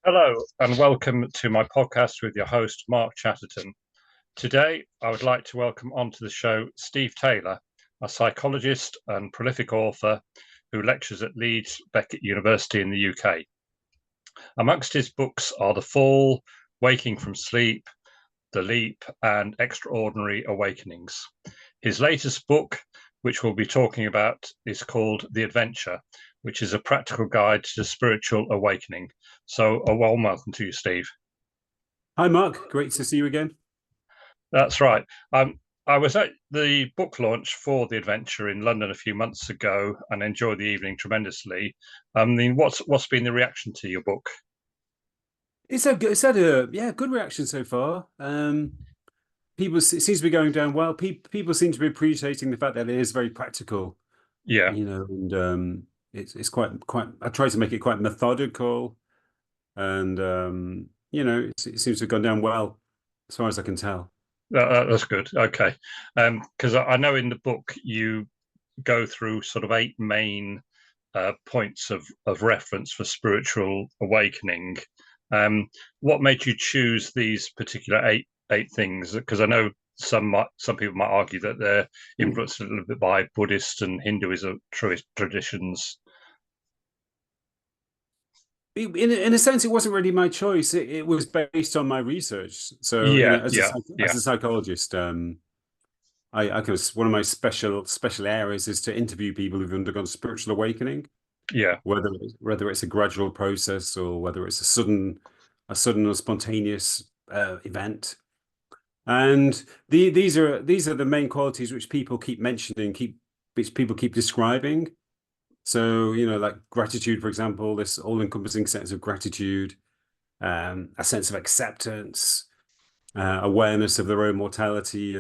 Hello, and welcome to my podcast with your host, Mark Chatterton. Today, I would like to welcome onto the show Steve Taylor, a psychologist and prolific author who lectures at Leeds Beckett University in the UK. Amongst his books are The Fall, Waking from Sleep, The Leap, and Extraordinary Awakenings. His latest book, which we'll be talking about, is called The Adventure, which is a practical guide to spiritual awakening. So a warm welcome to you, Steve. Hi, Mark. Great to see you again. That's right. I was at the book launch for The Adventure in London a few months ago and enjoyed the evening tremendously. I mean, what's been the reaction to your book? It's had a good reaction so far. It seems to be going down well. People seem to be appreciating the fact that it is very practical, Yeah, and it's quite. I try to make it quite methodical, and it seems to have gone down well as far as I can tell. that's good. Okay, because I know in the book you go through sort of eight main points of reference for spiritual awakening. Um, what made you choose these particular eight things? Because I know some people might argue that they're influenced a little bit by Buddhist and Hinduism traditions. In a sense, it wasn't really my choice. It was based on my research. So, Yeah, as yeah, as yeah, a psychologist, I kind of one of my special areas is to interview people who've undergone spiritual awakening, yeah. whether it's a gradual process or whether it's a sudden or spontaneous event. And these are the main qualities which people keep mentioning, which people keep describing. So, like gratitude, for example, this all-encompassing sense of gratitude, a sense of acceptance, awareness of their own mortality,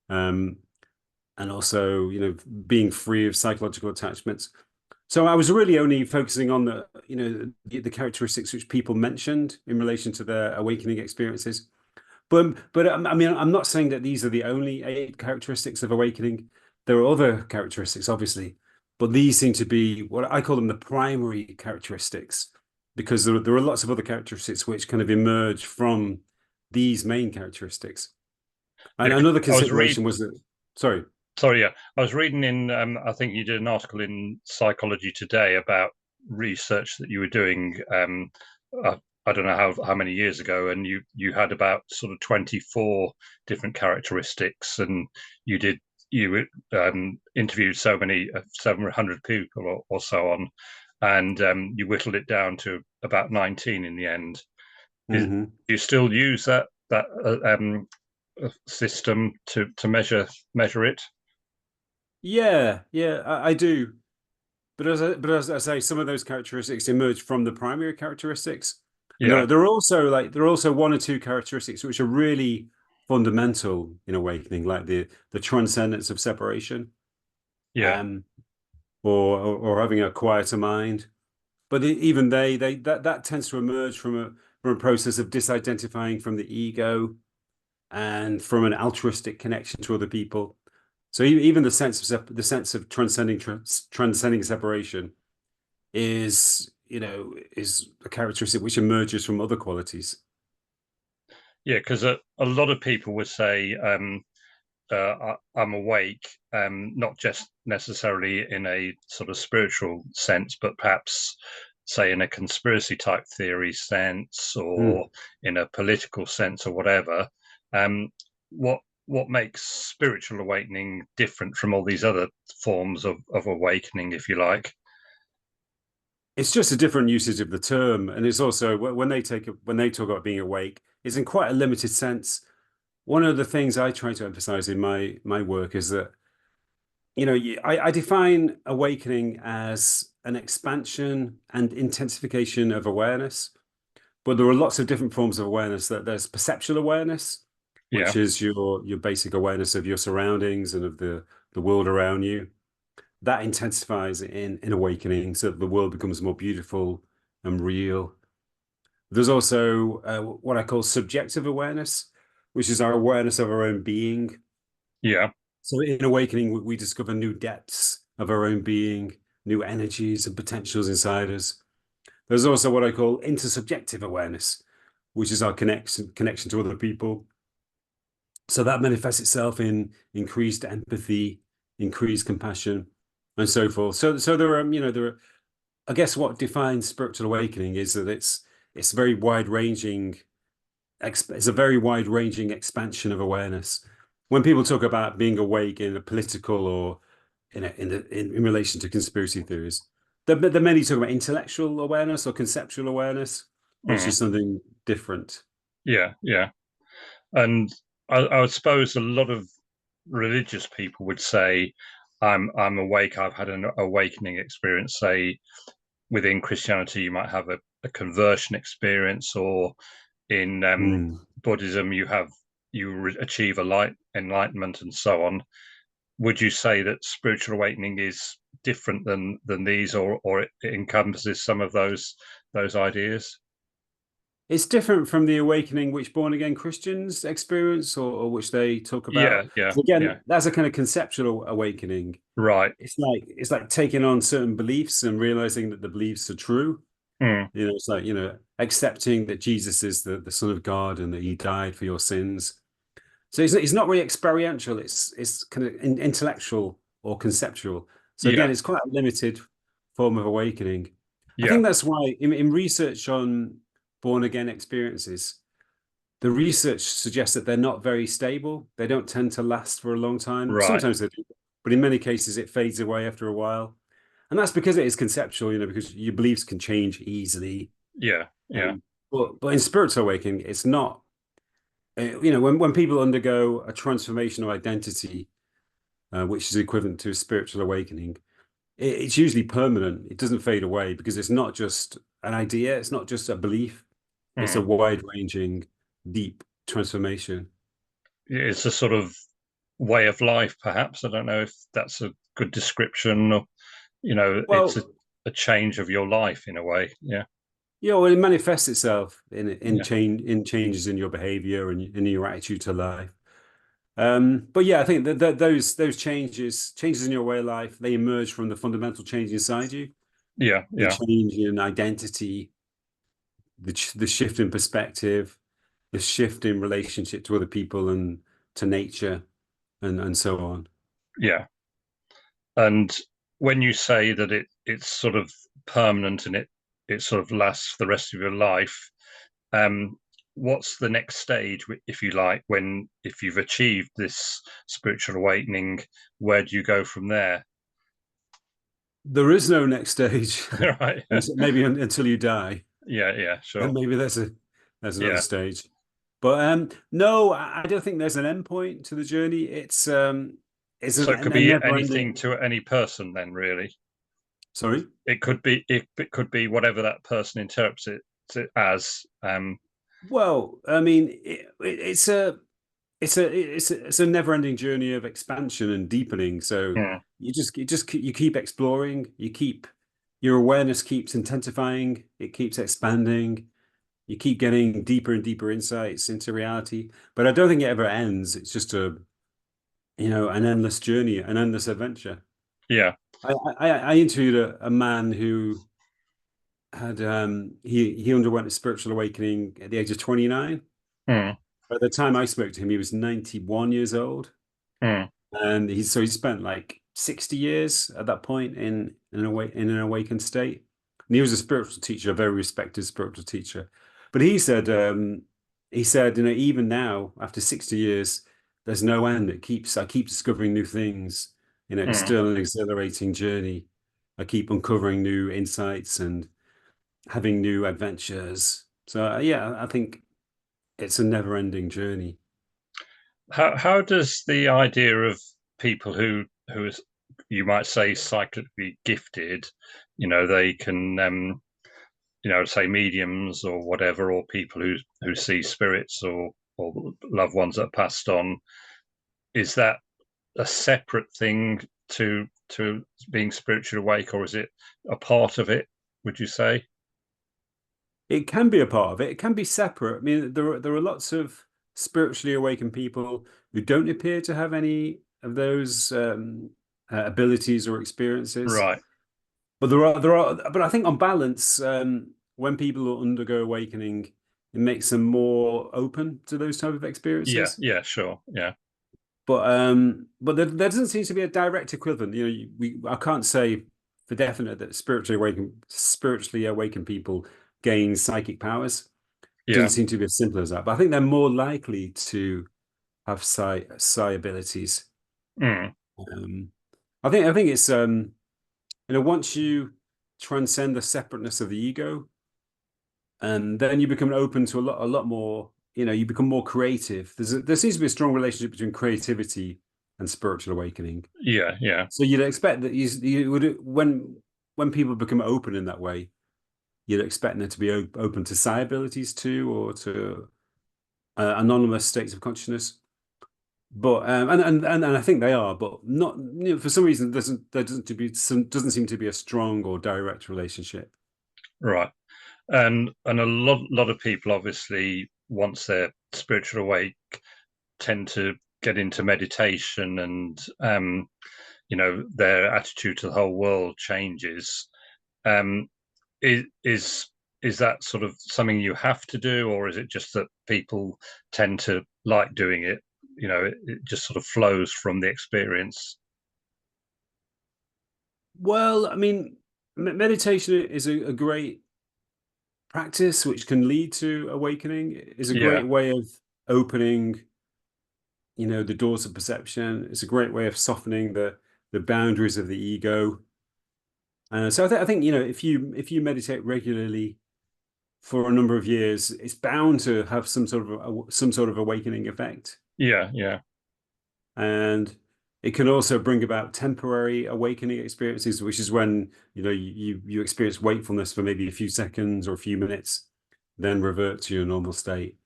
um, and also, being free of psychological attachments. So I was really only focusing on the characteristics which people mentioned in relation to their awakening experiences. But I mean, I'm not saying that these are the only eight characteristics of awakening. There are other characteristics, obviously, but these seem to be what I call them the primary characteristics, because there are lots of other characteristics which kind of emerge from these main characteristics. Yeah, And another I was consideration was that, sorry. sorry, yeah, I was reading in. I think you did an article in Psychology Today about research that you were doing. Uh, I don't know how many years ago, and you had about sort of 24 different characteristics, and you did you interviewed so many 700 people or so on, and you whittled it down to about 19 in the end. Do Mhm. you still use that system to measure it? Yeah, I do. But as I say, some of those characteristics emerge from the primary characteristics, and Yeah, there are also one or two characteristics which are really fundamental in awakening, like the transcendence of separation, yeah. um, or having a quieter mind. But even that tends to emerge from a process of disidentifying from the ego and from an altruistic connection to other people. So even the sense of transcending separation is a characteristic which emerges from other qualities. Yeah, because a lot of people would say I'm awake, not just necessarily in a sort of spiritual sense, but perhaps, say, in a conspiracy type theory sense or Mm. in a political sense or whatever. Um, what what makes spiritual awakening different from all these other forms of awakening, if you like? It's just a different usage of the term, and it's also when they talk about being awake, it's in quite a limited sense. One of the things I try to emphasize in my work is that I define awakening as an expansion and intensification of awareness. But there are lots of different forms of awareness. That there's perceptual awareness, which Yeah. is your basic awareness of your surroundings and of the world around you. That intensifies in awakening, so that the world becomes more beautiful and real. There's also what I call subjective awareness, which is our awareness of our own being. Yeah. So in awakening, we discover new depths of our own being, new energies and potentials inside us. There's also what I call intersubjective awareness, which is our connection to other people. So that manifests itself in increased empathy, increased compassion, and so forth. So there are, I guess what defines spiritual awakening is that it's very wide-ranging. It's a very wide-ranging expansion of awareness. When people talk about being awake in a political or in relation to conspiracy theories, they're mainly talking about intellectual awareness or conceptual awareness, which Mm. is something different. Yeah, yeah. And I would suppose a lot of religious people would say, I'm awake. I've had an awakening experience. Say within Christianity, you might have a conversion experience, or in Mm. Buddhism, you achieve a light enlightenment and so on. Would you say that spiritual awakening is different than these, or it encompasses some of those ideas? It's different from the awakening which born again Christians experience or which they talk Yeah, about. yeah, 'Cause again, yeah. that's a kind of conceptual awakening. Right. It's like taking on certain beliefs and realizing that the beliefs are true. Mm, It's like, accepting that Jesus is the Son of God and that he died for your sins. So it's not really experiential, it's kind of intellectual or conceptual. So yeah, again, it's quite a limited form of awakening. I yeah. think that's why in research on born again experiences, the research suggests that they're not very stable. They don't tend to last for a long time. Right. Sometimes they do, but in many cases it fades away after a while. And that's because it is conceptual, because your beliefs can change easily. Yeah, yeah, But in spiritual awakening, it's not. When people undergo a transformational identity, which is equivalent to a spiritual awakening, it's usually permanent. It doesn't fade away because it's not just an idea. It's not just a belief. It's a mm. wide-ranging, deep transformation. It's a sort of way of life, perhaps. I don't know if that's a good description. Or, it's Well, a change of your life in a way. Yeah, well, it manifests itself in yeah, changes in your behavior and in your attitude to life. But yeah, I think that those changes in your way of life, they emerge from the fundamental change inside you, yeah, the yeah, change in identity, the shift in perspective, the shift in relationship to other people and to nature, and so on. yeah. And when you say that it's sort of permanent and it sort of lasts for the rest of your life, um, what's the next stage, if you like, when if you've achieved this spiritual awakening, where do you go from there? There is no next stage, Right. maybe until you die. Yeah, yeah, And sure. maybe there's another Yeah. stage. But no, I don't think there's an end point to the journey. It's So it could a be never anything ending. to any person then, really. Sorry. It could be whatever that person interprets it as. Well, I mean, it's a never ending journey of expansion and deepening. So Mm, you keep exploring. Your awareness keeps intensifying. It keeps expanding. You keep getting deeper and deeper insights into reality. But I don't think it ever ends. It's just an endless journey, an endless adventure. yeah. I interviewed a man who had he underwent a spiritual awakening at the age of 29. Mm, By the time I spoke to him, he was 91 years old, mm, and he spent like 60 years at that point in an awakened state. And he was a spiritual teacher, a very respected spiritual teacher. But he said, even now, after 60 years, there's no end. I keep discovering new things. It's mm. still an exhilarating journey. I keep uncovering new insights and having new adventures. So yeah, I think it's a never-ending journey. How does the idea of people who is, you might say, psychically gifted, they can say mediums or whatever, or people who see spirits or loved ones that passed on, is that a separate thing to being spiritually awake, or is it a part of it, would you say? It can be a part of it. It can be separate. I mean, there are lots of spiritually awakened people who don't appear to have any of those abilities or experiences. Right. But but I think on balance, when people undergo awakening, it makes them more open to those type of Yeah, experiences. yeah, sure, yeah, But there doesn't seem to be a direct equivalent. I can't say for definite that spiritually awakened people gain psychic powers. yeah, Doesn't seem to be as simple as that. But I think they're more likely to have psi abilities. mm, Um, I think it's once you transcend the separateness of the ego, and then you become open to a lot more. You become more creative. There seems to be a strong relationship between creativity and spiritual awakening. yeah, yeah, So you'd expect that you would when people become open in that way, you'd expect them to be open to psi abilities too, or to anonymous states of consciousness. But and I think they are, but not for some reason there doesn't seem to be a strong or direct relationship. right. And a lot of people, obviously, once they're spiritual awake, tend to get into meditation, and their attitude to the whole world changes. Um, is is that sort of something you have to do, or is it just that people tend to like doing it? It just sort of flows from the experience. Well, I mean, meditation is a great practice which can lead to awakening. Is a Yeah, great way of opening, the doors of perception. It's a great way of softening the boundaries of the ego. So I think if you meditate regularly for a number of years, it's bound to have some sort of awakening effect, yeah, yeah, and it can also bring about temporary awakening experiences, which is when you experience wakefulness for maybe a few seconds or a few minutes, then revert to your normal state.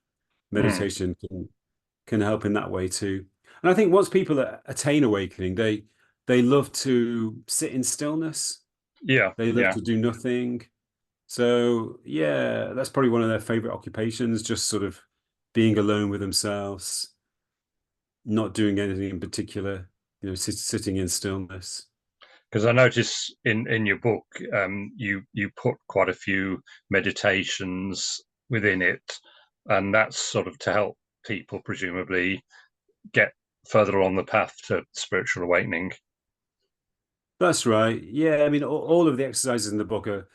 mm, Meditation can help in that way too. And I think once people attain awakening, they love to sit in stillness. yeah, They love yeah, to do nothing. So yeah, that's probably one of their favorite occupations, just sort of being alone with themselves, not doing anything in particular, sitting in stillness. because I notice in your book, you put quite a few meditations within it, and that's sort of to help people presumably get further along the path to spiritual awakening. That's right. Yeah, I mean, all of the exercises in the book are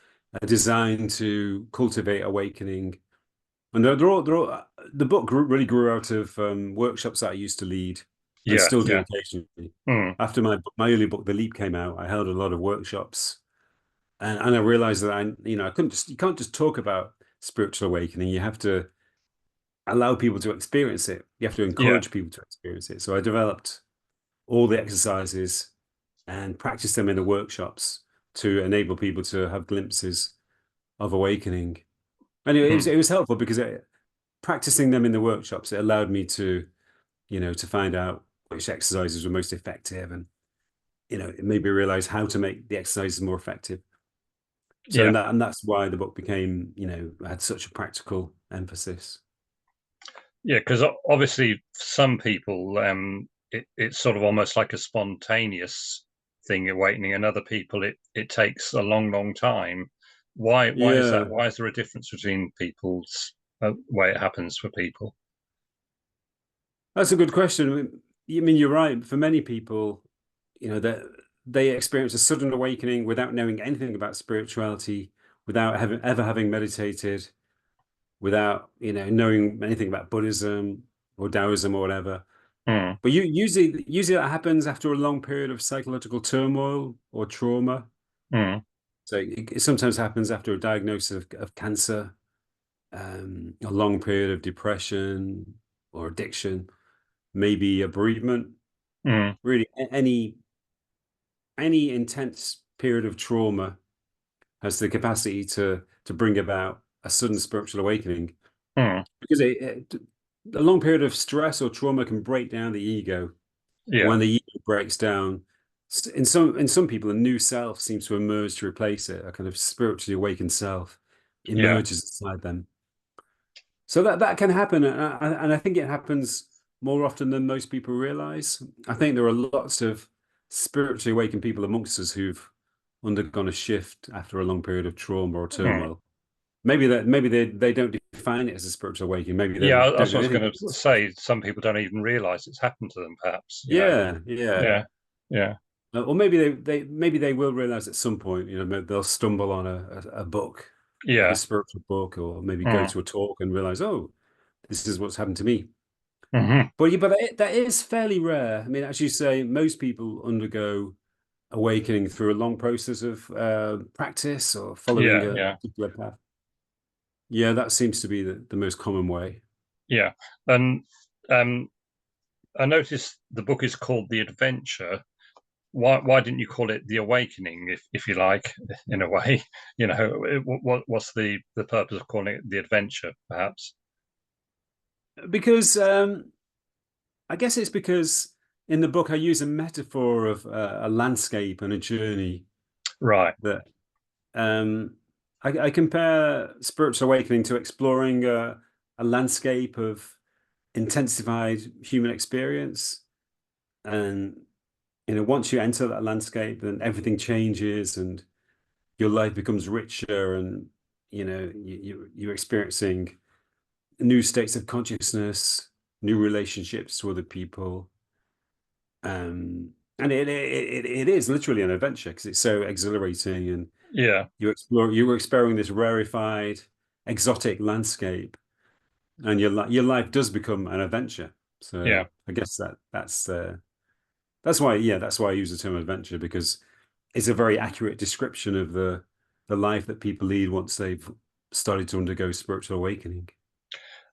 designed to cultivate awakening. And the book really grew out of workshops that I used to lead and Yeah, still do yeah, occasionally. mm, After my early book, The Leap, came out, I held a lot of workshops, and I realized that I couldn't you can't just talk about spiritual awakening. You have to allow people to experience it. You have to yeah, encourage people to experience it. So I developed all the exercises and practiced them in the workshops to enable people to have glimpses of awakening. And mm, it was helpful because practicing them in the workshops, it allowed me to, to find out which exercises were most effective, and, it made me realize how to make the exercises more effective. So, yeah, and that's why the book became, had such a practical emphasis. yeah. Because obviously, for some people, it's sort of almost like a spontaneous thing awakening, and other people, it takes a long, long time. Why is that? Yeah, Why is there a difference between people's way it happens for people? that's a good question. I mean, you're right. For many people, that they experience a sudden awakening without knowing anything about spirituality, without ever having meditated, without knowing anything about Buddhism or Taoism or whatever. Mm, But usually that happens after a long period of psychological turmoil or trauma. mm, So it sometimes happens after a diagnosis of cancer, a long period of depression or addiction, maybe a bereavement. mm, Really, any intense period of trauma has the capacity to bring about a sudden spiritual awakening, mm. because a long period of stress or trauma can break down the ego. And Yeah, when the ego breaks down, in some people, a new self seems to emerge to replace it. A kind of spiritually awakened self yeah, emerges inside them. So that can happen, and I think it happens more often than most people realize. I think there are lots of spiritually awakened people amongst us who've undergone a shift after a long period of trauma or Mm. turmoil. Maybe they don't define it as a spiritual awakening. Maybe they Yeah, don't that's know what I was anything going about to it. say. Some people don't even realize it's happened to them, perhaps, Yeah, yeah. Yeah, yeah, Or maybe they will realize at some point, maybe they'll stumble on a book, like a yeah. spiritual book, or maybe go Mm. to a talk and realize, oh, this is what's happened to me. Hmm. But yeah, but that is fairly rare. I mean, as you say, most people undergo awakening through a long process of practice or following Yeah, a yeah, particular path. Yeah, that seems to be the most common way. yeah. And um, I noticed the book is called The Adventure. Why didn't you call it The Awakening, if you like, in a way? What's the purpose of calling it The Adventure, perhaps? Because I guess it's because in the book I use a metaphor of a landscape and a journey Right. that um, I compare spiritual awakening to exploring a landscape of intensified human experience. And once you enter that landscape, then everything changes and your life becomes richer, and you're experiencing new states of consciousness, new relationships to other people. And it is literally an adventure because it's so exhilarating, and Yeah, you were exploring this rarefied, exotic landscape, and your life does become an adventure. So yeah. I guess that's why, yeah, that's why I use the term adventure, because it's a very accurate description of the life that people lead once they've started to undergo spiritual awakening.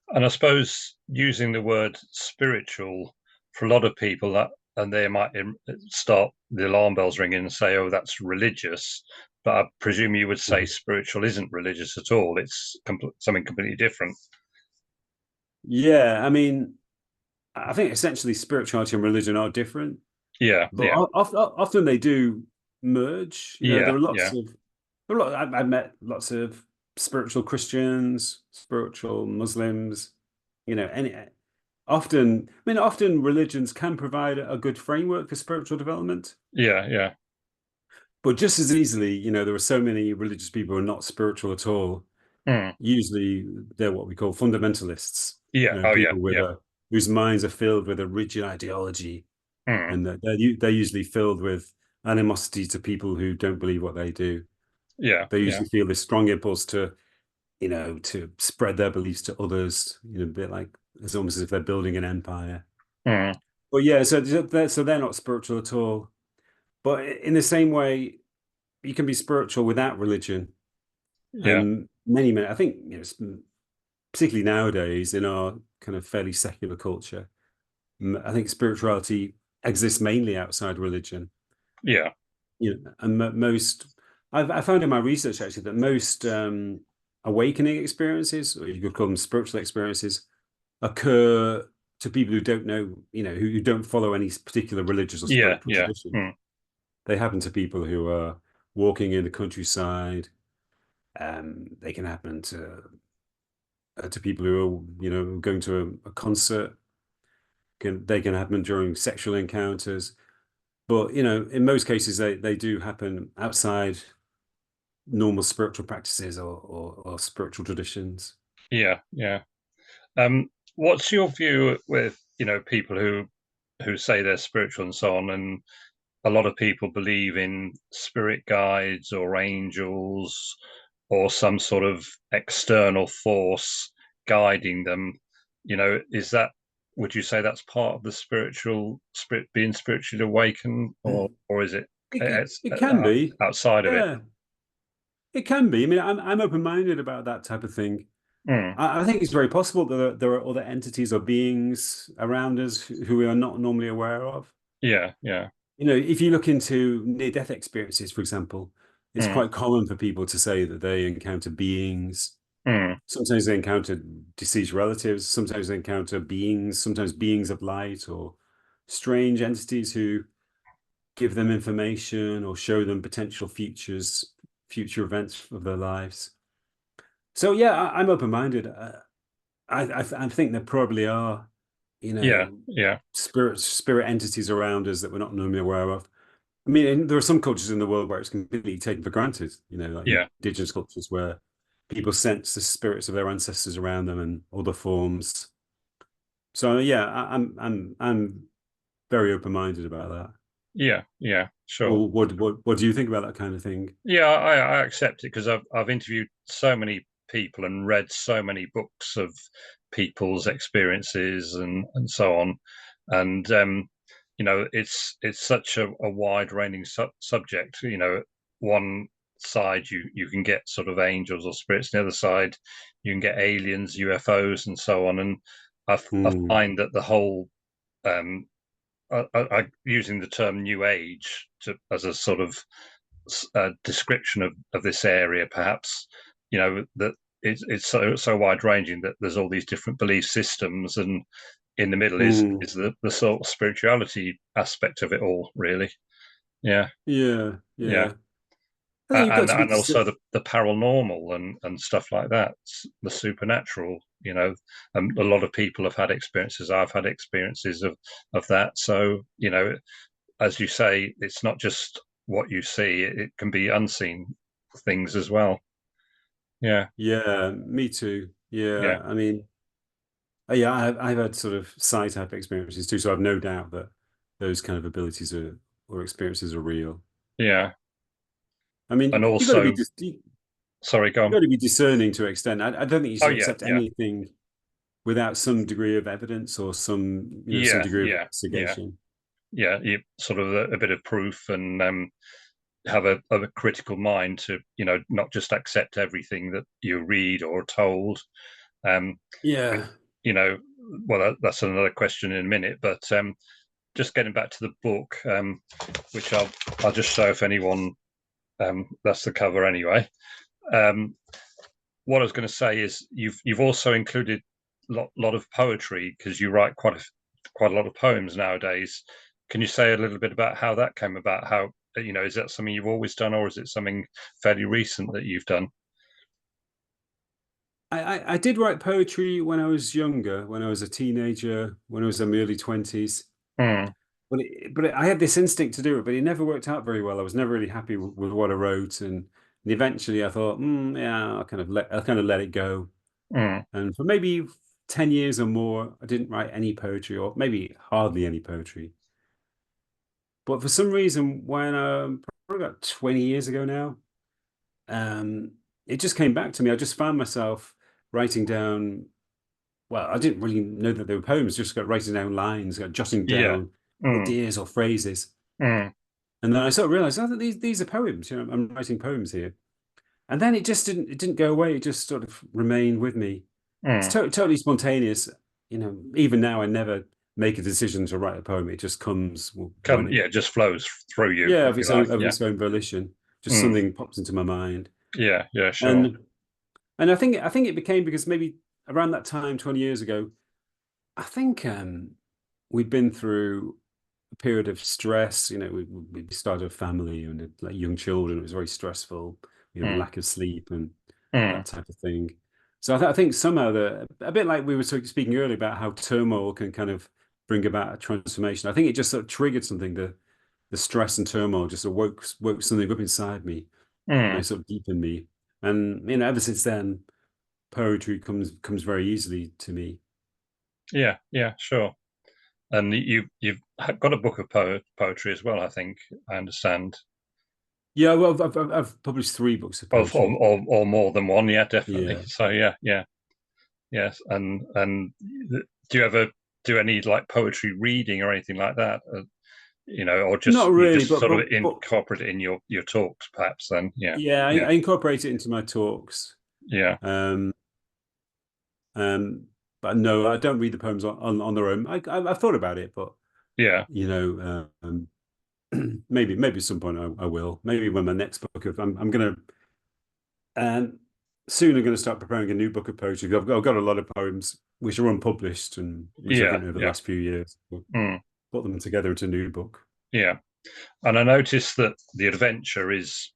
And I suppose using the word spiritual for a lot of people, that and they might start the alarm bells ringing and say, "Oh, that's religious." But I presume you would say Mhm. spiritual isn't religious at all. It's something completely different. Yeah, I mean, I think essentially spirituality and religion are different, Yeah, but yeah, often they do merge. There yeah, are lots yeah, of I've met lots of spiritual Christians, spiritual Muslims. Any often religions can provide a good framework for spiritual development, yeah, yeah. but just as easily, there are so many religious people who are not spiritual at all. Mm. Usually, they're what we call fundamentalists. Yeah. Oh, yeah, People yeah. whose minds are filled with a rigid ideology, Mm. and that they're usually filled with animosity to people who don't believe what they do. Yeah, They yeah. usually feel this strong impulse to spread their beliefs to others. A bit like it's almost as if they're building an empire. Mm. But yeah, so they're not spiritual at all. But in the same way, you can be spiritual without religion, Yeah, and I think particularly nowadays in our kind of fairly secular culture, I think spirituality exists mainly outside religion. yeah, And most I found in my research actually that most awakening experiences, or you could call them spiritual experiences, occur to people who don't know, who don't follow any particular religious or yeah, spiritual yeah. tradition. Mm. They happen to people who are walking in the countryside. They can happen to people who are, going to a concert. They can happen during sexual encounters, but in most cases, they do happen outside normal spiritual practices or spiritual traditions. Yeah, yeah. What's your view with, people who say they're spiritual and so on, and a lot of people believe in spirit guides or angels or some sort of external force guiding them. Is that, would you say that's part of the spiritual spirit, being spiritually awakened, or is it It can be, outside of it? yeah, it can be. I mean, I'm open-minded about that type of thing. Mm. I think it's very possible that there are other entities or beings around us who we are not normally aware of. Yeah, yeah. If you look into near-death experiences, for example, it's Mm. quite common for people to say that they encounter beings. Mm. Sometimes they encounter deceased relatives, sometimes they encounter beings, sometimes beings of light or strange entities who give them information or show them potential future events of their lives. So yeah, I'm open-minded. I think there probably are, Yeah, yeah. spirit entities around us that we're not normally aware of. I mean, and there are some cultures in the world where it's completely taken for granted, like Yeah, indigenous cultures where people sense the spirits of their ancestors around them and other forms. So yeah, I'm very open-minded about that. yeah, sure. Or what do you think about that kind of thing? Yeah, I accept it because I've interviewed so many people and read so many books of people's experiences and so on, and it's such a wide ranging subject. One side you can get sort of angels or spirits, on the other side you can get aliens, UFOs, and so on. And I Hmm. find that the whole um, using the term New Age as a sort of description of this area, perhaps, that it's so wide ranging that there's all these different belief systems, and in the middle Hmm. is the sort of spirituality aspect of it all, really. Yeah, Yeah, yeah. yeah. I think you've got to be And also the paranormal and stuff like that, the supernatural. A lot of people have had experiences. I've had experiences of that. So as you say, it's not just what you see; it can be unseen things as well. Yeah, Yeah, me too. yeah, Yeah, I mean, yeah, I've had sort of psi type experiences too, so I've no doubt that those kind of abilities are or experiences are real. yeah. I mean, And you've got to be also, just sorry, go you've on. got to be discerning to an extent. I don't think you Oh, should yeah, accept yeah, anything without some degree of evidence or some yeah, degree of yeah, yeah, investigation. yeah. You sort of a bit of proof and have a critical mind to not just accept everything that you read or told. Um, with Yeah. you know, well, that's another question in a minute. But just getting back to the book, which I'll just show if anyone. That's the cover anyway. Um, what I was going to say is you've also included lot of poetry because you write quite a lot of poems nowadays. Can you say a little bit about how that came about? How is that something you've always done, or is it something fairly recent that you've done? I did write poetry when I was younger, when I was a teenager, when I was in my early 20s. Mm, But I had this instinct to do it, but it never worked out very well. I was never really happy with what I wrote, and eventually I thought, yeah, I'll kind of let it go. mm, And for maybe 10 years or more, I didn't write any poetry, or maybe hardly any poetry. But for some reason, when probably about 20 years ago now, um, it just came back to me. I just found myself writing down. Well, I didn't really know that they were poems. Just got writing down lines, got jotting yeah. down Mm, ideas or phrases. mm, And then I sort of realized, oh, these are poems. I'm writing poems here. And then it didn't go away. It just sort of remained with me. It's mm. totally spontaneous. Even now I never make a decision to write a poem. It just comes when it, Yeah, it just flows through you, yeah, if you like. of Yeah. its own volition. Just Mm, something pops into my mind. yeah, sure. And and I think it became because maybe around that time, 20 years ago, I think we'd been through a period of stress. We started a family and had, like young children. It was very stressful. Mm, Lack of sleep and mm, that type of thing. So I think somehow a bit like we were speaking earlier about how turmoil can kind of bring about a transformation. I think it just sort of triggered something. The stress and turmoil just woke something up inside me, and it mm. sort of deepened me. And ever since then, poetry comes very easily to me. Yeah, sure. And you've got a book of poetry as well, I think. I understand. Yeah, well, I've published 3 books of poetry. Or more than one, yeah, definitely. Yeah, So yeah, yes. And do you ever do any like poetry reading or anything like that? Or not just you really, just but sort of but incorporate it in your talks, perhaps. Then, yeah, yeah, yeah, I incorporate it into my talks. yeah, Um, um, but no, I don't read the poems on their own. I've thought about it, but yeah, you know, maybe at some point I will. Maybe when my next book of I'm gonna soon I'm gonna start preparing a new book of poetry. I've got a lot of poems which are unpublished and which I've yeah, written over the yeah, last few years. mm, Put them together into a new book. yeah. And I noticed that the adventure is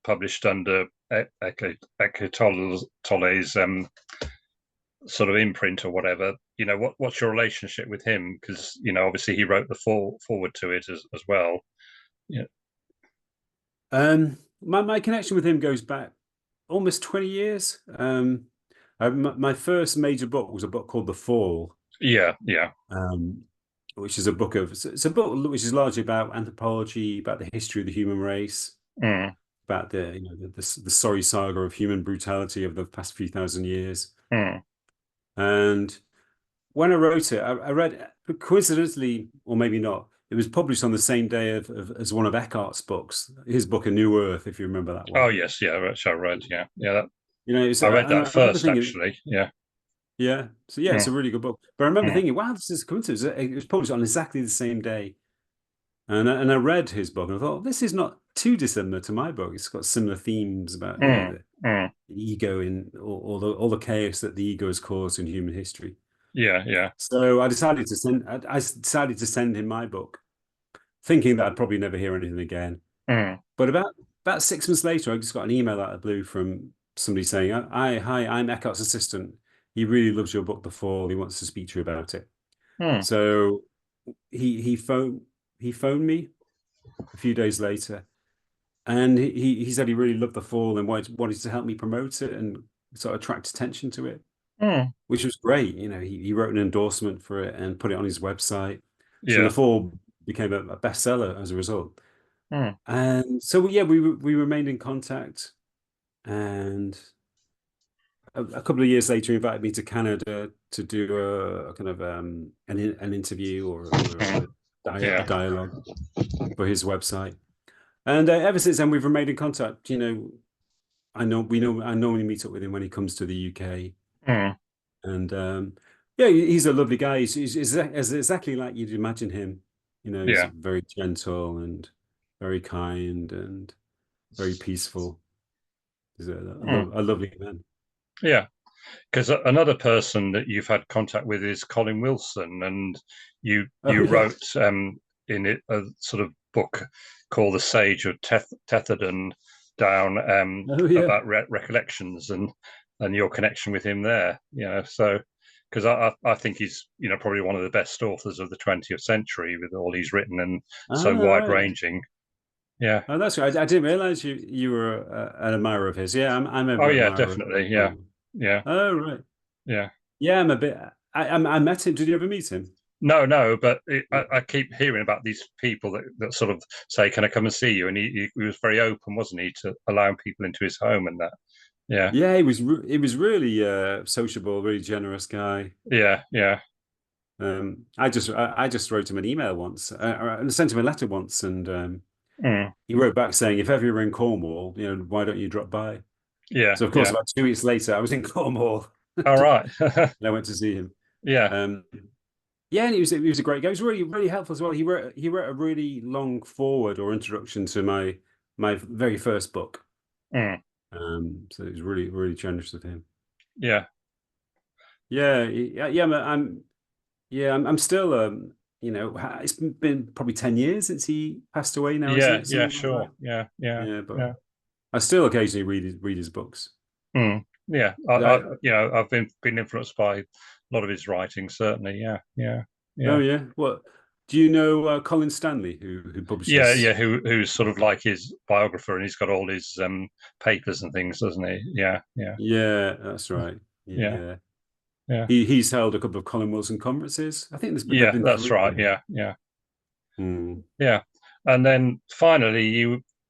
published under Eckhart Tolle's sort of imprint or whatever. What's your relationship with him? Because obviously he wrote the forward to it as well. Yeah. My connection with him goes back almost 20 years. My first major book was a book called The Fall, Yeah. Yeah. which is a book of it's a book which is largely about anthropology, about the history of the human race, Mm, about the sorry saga of human brutality of the past few thousand years. mm, And when I wrote it, I read coincidentally, or maybe not, it was published on the same day as one of Eckhart's books, his book A New Earth, if you remember that oh one. yes, yeah, which I read. Yeah. Yeah. I read And that I remember first, thinking, actually. Yeah. yeah, so yeah, it's Mm, a really good book. But I remember mm, thinking, wow, this is a coincidence. It was published on exactly the same day. And I read his book and I thought, this is not too dissimilar to my book. It's got similar themes about, mm, the mm. ego in all the chaos that the ego has caused in human history. Yeah. Yeah. So I decided to send him my book, thinking that I'd probably never hear anything again. Mm, But about 6 months later, I just got an email out of the blue from somebody saying, Hi, I'm Eckhart's assistant. He really loves your book, The Fall. He wants to speak to you about it." mm, So he phoned me a few days later, and he said he really loved The Fall and wanted to help me promote it and sort of attract attention to it, mm. which was great. He wrote an endorsement for it and put it on his website. So The Yeah. Fall became a bestseller as a result. Mm, And so yeah, we remained in contact, and a couple of years later, he invited me to Canada to do a kind of an interview or mm. a Yeah. dialogue for his website. And ever since then, we've remained in contact. I normally meet up with him when he comes to the UK, Mm, and yeah, he's a lovely guy. He's exactly like you'd imagine him. He's yeah. very gentle and very kind and very peaceful. He's Mm, a lovely man. yeah. Because another person that you've had contact with is Colin Wilson, and Oh you yeah. wrote in it a sort of book called The Sage of Tetherden down Oh yeah. about recollections and your connection with him there. So because I think he's probably one of the best authors of the 20th century with all he's written and so Ah, wide right. ranging. Yeah. Oh, that's right. I didn't realize you were an admirer of his. Yeah, I'm Oh an yeah, admirer of definitely. Yeah. Colin. Yeah. Oh, right. Yeah. Yeah, I'm a bit. I met him. Did you ever meet him? No, no, but I keep hearing about these people that sort of say, "Can I come and see you?" And he was very open, wasn't he, to allowing people into his home and that. Yeah, Yeah, he was really sociable, really generous guy. yeah, yeah, I just wrote him an email once, and sent him a letter once, and mm, he wrote back saying, "If ever you're in Cornwall, why don't you drop by?" yeah, So of course, yeah. about 2 weeks later, I was in Cornwall, All and right. I went to see him. Yeah. Um, Yeah, and he was a great guy. He was really helpful as well. He wrote a really long foreword or introduction to my very first book. Mm, So it was really generous of him. yeah, I'm still it's been probably 10 years since he passed away now, isn't yeah, it? yeah. Something like Sure. that. Yeah, yeah, Yeah, but yeah. I still occasionally read his books. Mm, yeah. I, I've been influenced by a lot of his writing. Certainly. Yeah, yeah, oh yeah. yeah. What do you know Colin Stanley who Yeah, yeah. publishes? Who's sort of like his biographer, and he's got all his papers and things, doesn't he? Yeah, yeah, Yeah, that's right. yeah, Yeah. yeah. He's held a couple of Colin Wilson conferences. I think there've Yeah, been that's three of right. them. Yeah, yeah, Hmm. yeah. And then finally,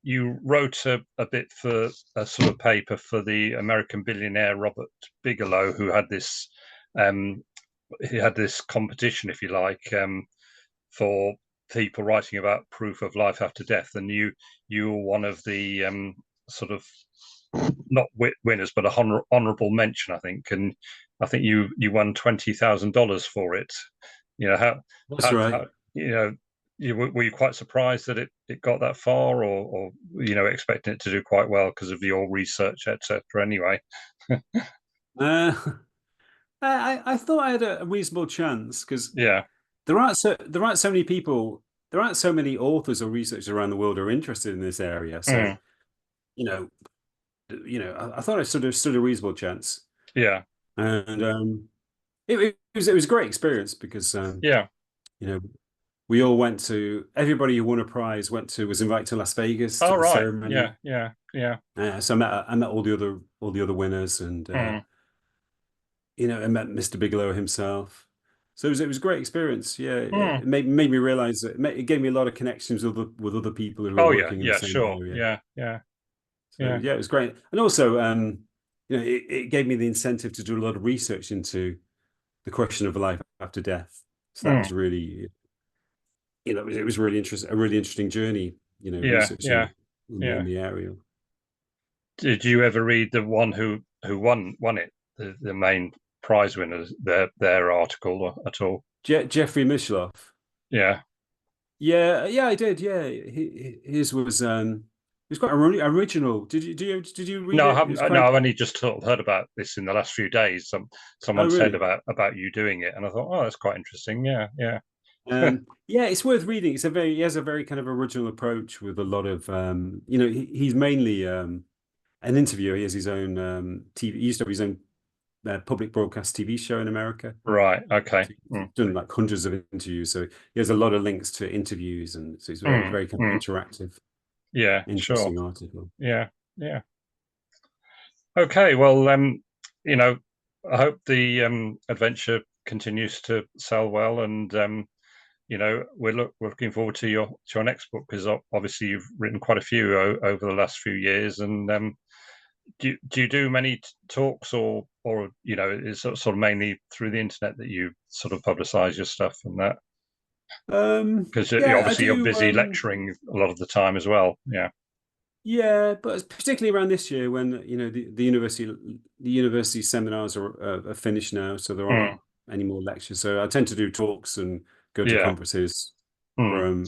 you wrote a bit for a sort of paper for the American billionaire Robert Bigelow, who had this um, he had this competition, if you like, for people writing about proof of life after death, and you were one of the sort of not winners, but a honourable mention, I think, and I think you won $20,000 for it. You know That's right. how you know were you quite surprised that it got that far, or expecting it to do quite well because of your research, etc. Anyway, Uh, I thought I had a reasonable chance because yeah, there aren't so many people, there aren't so many authors or researchers around the world who are interested in this area. So, mm, you know, I thought I stood a reasonable chance. yeah, And it was a great experience because yeah, you know, we all went to, everybody who won a prize was invited to Las Vegas to Oh, the right. ceremony. Yeah, yeah, yeah. So I met all the other winners, and Mm, I met Mr. Bigelow himself. So it was a great experience. Yeah, mm. it made me realize that it gave me a lot of connections with other people who were Oh, yeah, working in the yeah, same sure. area. Yeah, yeah, So yeah. yeah, it was great. And also, it gave me the incentive to do a lot of research into the question of life after death. So that Mm, was really, it was really interesting, a really interesting journey, yeah, researching yeah, in yeah. the area. Did you ever read the one who won it, the main prize winners, their article at all? Jeffrey Mishloff. Yeah. Yeah, I did. Yeah, his was quite original. Did you read No, I it? It haven't. was No, quite. I've only just sort of heard about this in the last few days. Oh, Someone said really? about you doing it, and I thought, oh, that's quite interesting. Yeah, yeah. Yeah, it's worth reading. He has a very kind of original approach with a lot of he's mainly an interviewer. He has his own TV. He used to have his own public broadcast TV show in America. Right. Okay. So he's Mm, done like hundreds of interviews. So he has a lot of links to interviews, and so it's very, mm, very kind of mm. interactive, Yeah. Sure. interesting article. Yeah. Yeah. Okay. Well, you know, I hope the adventure continues to sell well, and we're looking forward to your next book, because obviously you've written quite a few over the last few years. And do you do many talks, or is it sort of mainly through the internet that you sort of publicize your stuff and that? Because Yeah, I obviously you're do. busy lecturing a lot of the time as well. Yeah. Yeah, but particularly around this year when the university seminars are finished now, so there aren't Mm, any more lectures. So I tend to do talks and go to yeah. conferences Mm, from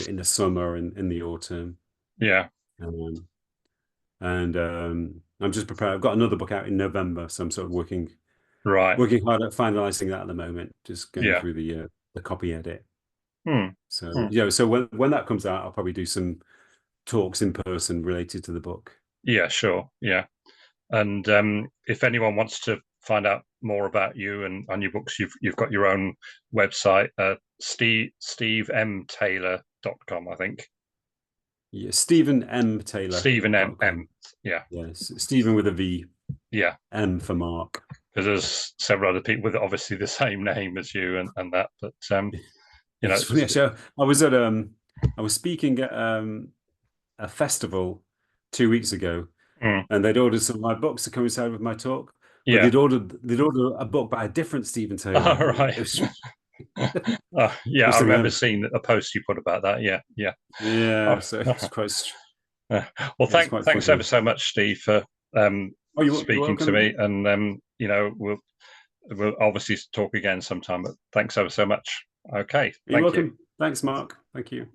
in the summer and in the autumn. yeah. Um, and I'm just prepared. I've got another book out in November, so I'm sort of Right. working hard at finalizing that at the moment. Just going Yeah. through the copy edit. Mm, So mm. so when that comes out, I'll probably do some talks in person related to the book. Yeah. Sure. Yeah. And if anyone wants to find out more about you and on your books, you've got your own website, stevemtaylor.com, I think. Yeah, Stephen M. Stephen Taylor.com. Yeah, Yes, Stephen with a V, yeah. M for Mark. Because there's several other people with obviously the same name as you and that, but It's funny. Actually, I was speaking at a festival 2 weeks ago, mm, and they'd ordered some of my books to coincide with my talk, but yeah. they'd ordered a book by a different Stephen All Taylor. right. It was Yeah, I just thinking, remember seeing a post you put about that. Yeah, yeah. yeah, Oh, so it's quite well, it's quite thanks ever funny. so much, Steve, for Oh, you're speaking to me, welcome. and we'll obviously talk again sometime. But thanks ever so much. Okay, You're thank you. welcome. Thanks, Mark. Thank you.